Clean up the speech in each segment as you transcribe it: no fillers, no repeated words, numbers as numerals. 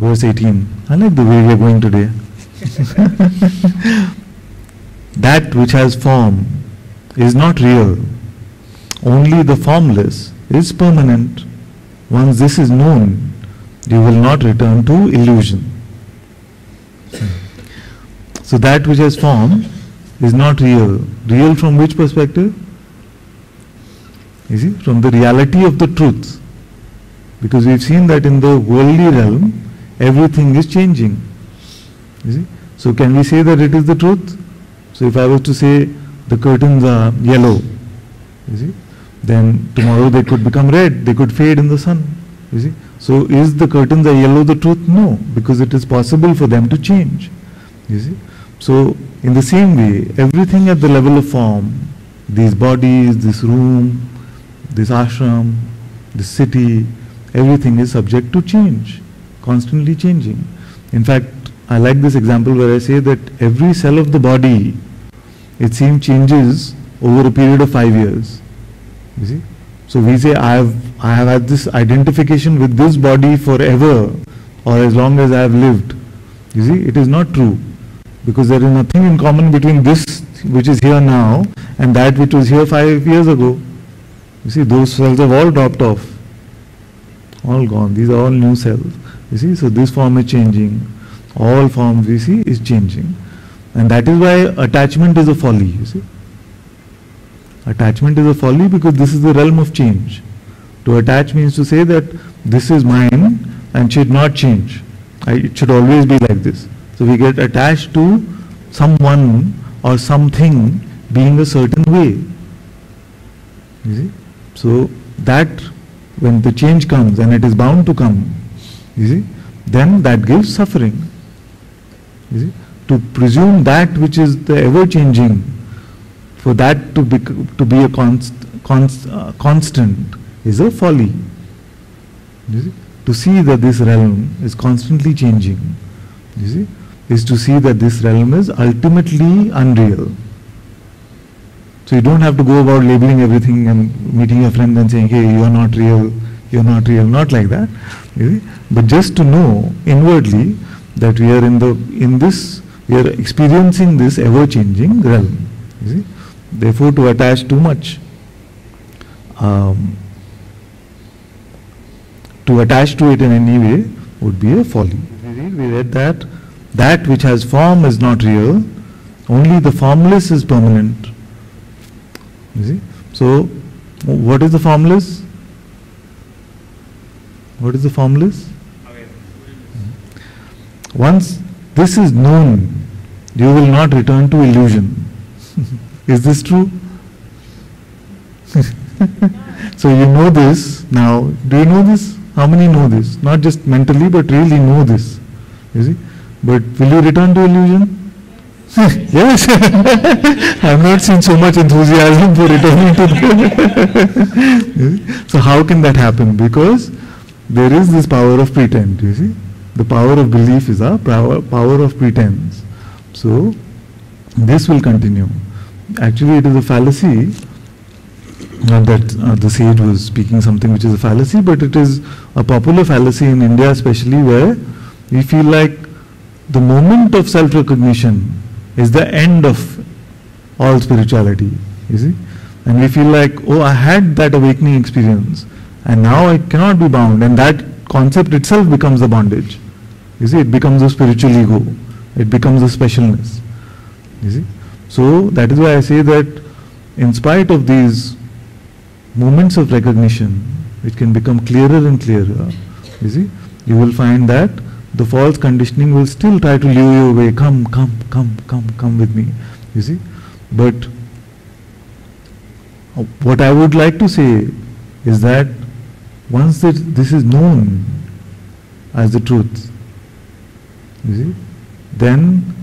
verse 18. I like the way we are going today. That which has form is not real. Only the formless is permanent. Once this is known, you will not return to illusion. So that which has form is not real. Real from which perspective? You see, from the reality of the truth. Because we've seen that in the worldly realm, everything is changing. You see? So can we say that it is the truth? So if I was to say the curtains are yellow, you see, then tomorrow they could become red, they could fade in the sun. You see? So is the curtains are yellow the truth? No, because it is possible for them to change. You see? So in the same way, everything at the level of form, these bodies, this room, this ashram, this city, everything is subject to change, constantly changing. In fact, I like this example where I say that every cell of the body, it seems, changes over a period of 5 years. You see? So we say, I have had this identification with this body forever, or as long as I have lived. You see, it is not true, because there is nothing in common between this which is here now and that which was here 5 years ago. You see, those cells have all dropped off, all gone. These are all new cells. You see, so this form is changing. All forms we see is changing. And that is why attachment is a folly, you see. Attachment is a folly because this is the realm of change. To attach means to say that this is mine and should not change. It should always be like this. So we get attached to someone or something being a certain way. You see? So that when the change comes, and it is bound to come, you see, then that gives suffering. You see? To presume that which is the ever-changing, for that to be a constant is a folly. You see? To see that this realm is constantly changing, you see, is to see that this realm is ultimately unreal. So you don't have to go about labeling everything and meeting your friend and saying, hey, you are not real, not like that. You see? But just to know inwardly that we are we are experiencing this ever-changing realm. You see? Therefore, to attach too much, to attach to it in any way would be a folly. We read that which has form is not real, only the formless is permanent. You see? So, what is the formless? What is the formless? Once this is known, you will not return to illusion. Is this true? So you know this now. Do you know this? How many know this? Not just mentally, but really know this. You see? But will you return to illusion? Yes. I have not seen so much enthusiasm for returning to So how can that happen? Because there is this power of pretend, you see. The power of belief is a power of pretense. So this will continue. Actually, it is a fallacy. Not that the sage was speaking something which is a fallacy, but it is a popular fallacy in India especially, where we feel like the moment of self-recognition is the end of all spirituality, you see. And we feel like, oh, I had that awakening experience and now I cannot be bound, and that concept itself becomes the bondage. You see, it becomes a spiritual ego. It becomes a specialness. You see. So that is why I say that in spite of these moments of recognition, which can become clearer and clearer, you see, you will find that the false conditioning will still try to lure you away. Come with me. You see. But what I would like to say is that once this is known as the truth, you see, then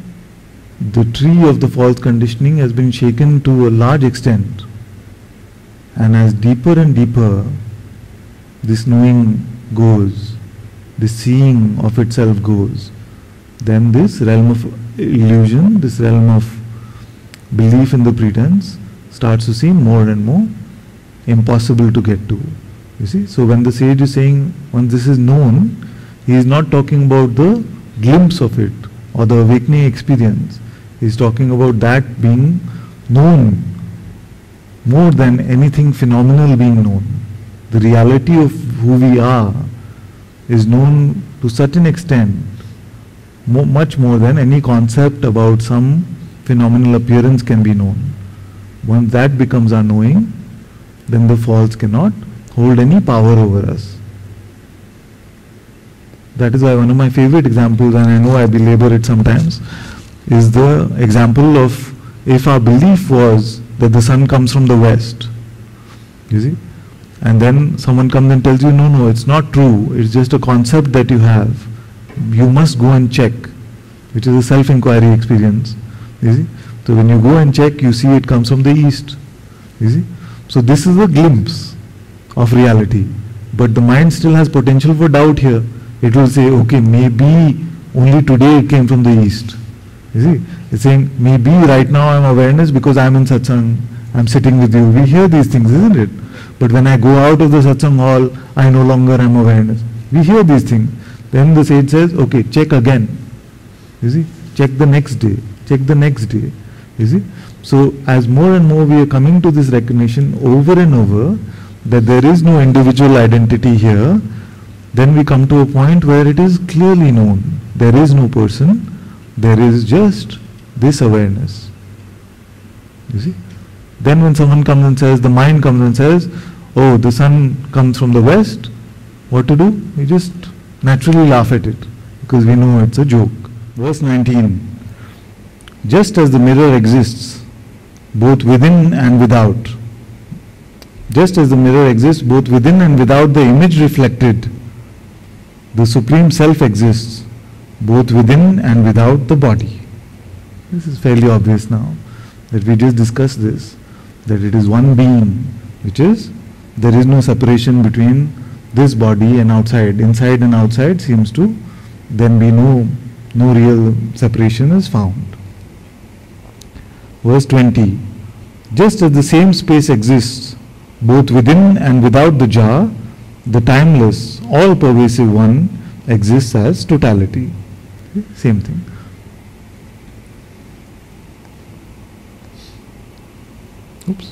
the tree of the false conditioning has been shaken to a large extent, and as deeper and deeper this knowing goes, the seeing of itself goes, then this realm of illusion, this realm of belief in the pretense starts to seem more and more impossible to get to. You see, so when the sage is saying, once this is known, he is not talking about the glimpse of it or the awakening experience. He is talking about that being known more than anything phenomenal being known. The reality of who we are is known to such an extent, much more than any concept about some phenomenal appearance can be known. Once that becomes our knowing, then the false cannot hold any power over us. That is why one of my favorite examples, and I know I belabor it sometimes, is the example of if our belief was that the sun comes from the west, you see, and then someone comes and tells you, no, it's not true, it's just a concept that you have, you must go and check, which is a self-inquiry experience, you see. So when you go and check, you see it comes from the east, you see. So this is a glimpse of reality, but the mind still has potential for doubt here. It will say, okay, maybe only today it came from the east, you see. It's saying, maybe right now I'm awareness because I'm in Satsang, I'm sitting with you. We hear these things, isn't it? But when I go out of the Satsang hall, I no longer am awareness. We hear these things. Then the sage says, okay, check again. You see, check the next day, check the next day. You see. So as more and more we are coming to this recognition over and over that there is no individual identity here, then we come to a point where it is clearly known. There is no person, there is just this awareness. You see? Then when someone comes and says, the mind comes and says, oh, the sun comes from the west, what to do? We just naturally laugh at it because we know it's a joke. Verse 19. Just as the mirror exists both within and without, just as the mirror exists both within and without the image reflected, the Supreme Self exists both within and without the body. This is fairly obvious now that we just discussed this, that it is one being, which is, there is no separation between this body and outside. Inside and outside seems to then be no real separation is found. Verse 20. Just as the same space exists both within and without the jar, the timeless, all-pervasive one exists as totality. Same thing. Oops.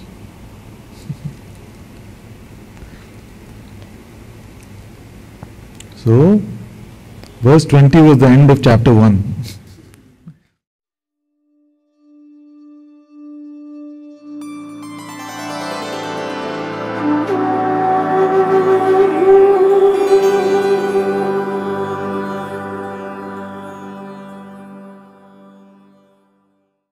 So, verse 20 was the end of chapter 1.